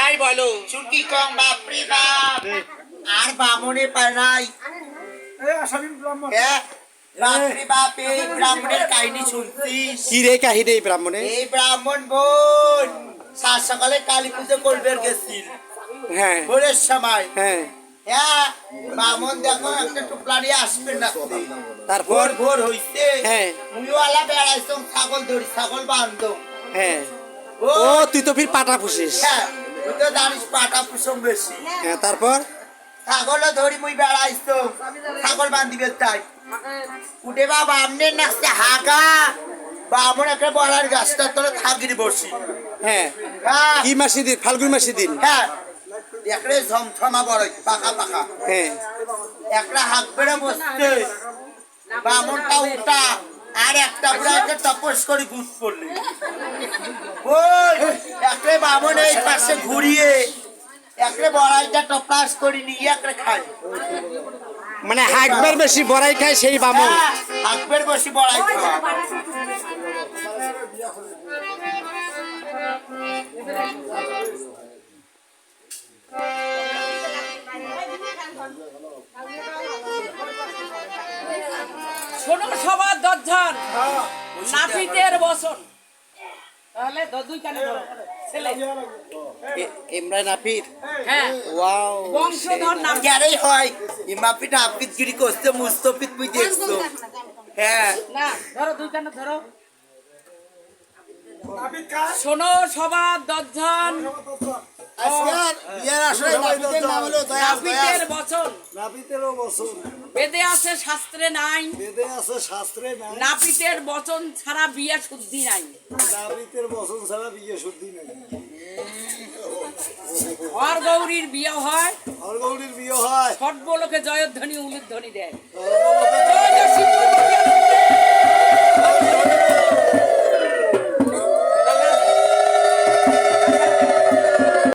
তাই বলো। চুটকি কম বাপরে বাপ। আর বামনে পায় নাই। হ্যাঁ, বাপরে বাপ, এই ব্রাহ্মণের কাহিনী শুনছিস? কি রে কাহিনী এই ব্রাহ্মণে? এই ব্রাহ্মণ বোন সাত সকালে কালী পুজো করবে গেছিল হ্যাঁ ভোরের সময়। হ্যাঁ, হ্যাঁ, ব্রাহ্মণ দেখো একটা টুকলা নিয়ে আসবে না। তারপর ভোর হইতে হ্যাঁ মুইওয়ালা বেড়াইছ, ছাগল ধরি, ছাগল বান্ধব। হ্যাঁ। ও ও তুই তো ফির পাটা পুষিস। হ্যাঁ, তুই তো জানিস পাটা পুষম বেশি। হ্যাঁ, তারপর ছাগলও ধরি মুই বেড়াইছ, ছাগল বান্ধিবে তাই উঠে বাবা আমনের নাচতে হাগা বামন একটা বলার গাছটার তলে হাগির বসি। হ্যাঁ, হ্যাঁ কি মাসি দিন? ফাল্গুন মাসি দিন। হ্যাঁ, একরে ঝমঝমা বড়ই পাকা পাকা, হ্যাঁ একটা হাত বেড়ে বসতে বামনটা উঠা আর একটা বুড়াকে তপস করে গুট পড়লে। ওই একরে বামন এই পাশে ঘুরিয়ে একরে বড়াইটা টপলাস করে নিয়ে একরে খায়। মানে হাকবার বেশি বড়াই খায় সেই বামন। হ্যাঁ, হাকবের বসি বড়াই খাওয়া। শোনো সবার দজ্জান নাপিতের বসন। তাহলে দুই কানে ধরো ছেলে। ইমরান নাপিত। হ্যাঁ, ওয়াও, বংশধর নাম। গ্যারেই হয় ইমাপিটা আপিত গিরি করতে মুস্তফিদ মুই দেখছো। হ্যাঁ, না ধরো দুই কানে ধরো। শোনো সবার দজ্জান আজকাল বিয়ের আসলে নাপিতের নাম হলো দয়াল। নাপিতের বচন। নাপিতেরও বচন বেদে আছে শাস্ত্রে নাই, বেদে আছে শাস্ত্রে নাই। নাপিতের বচন ছাড়া বিয়ে শুদ্ধি নাই। নাপিতের বচন ছাড়া বিয়ে শুদ্ধি নাই। হর গৌরীর বিয়ে হয়, হরগৌরীর বিয়ে হয়, সর্বলোকে জয়ধ্বনি উলুধ্বনি দেয়। সর্বলোকে জয় জয় শিব পার্বতী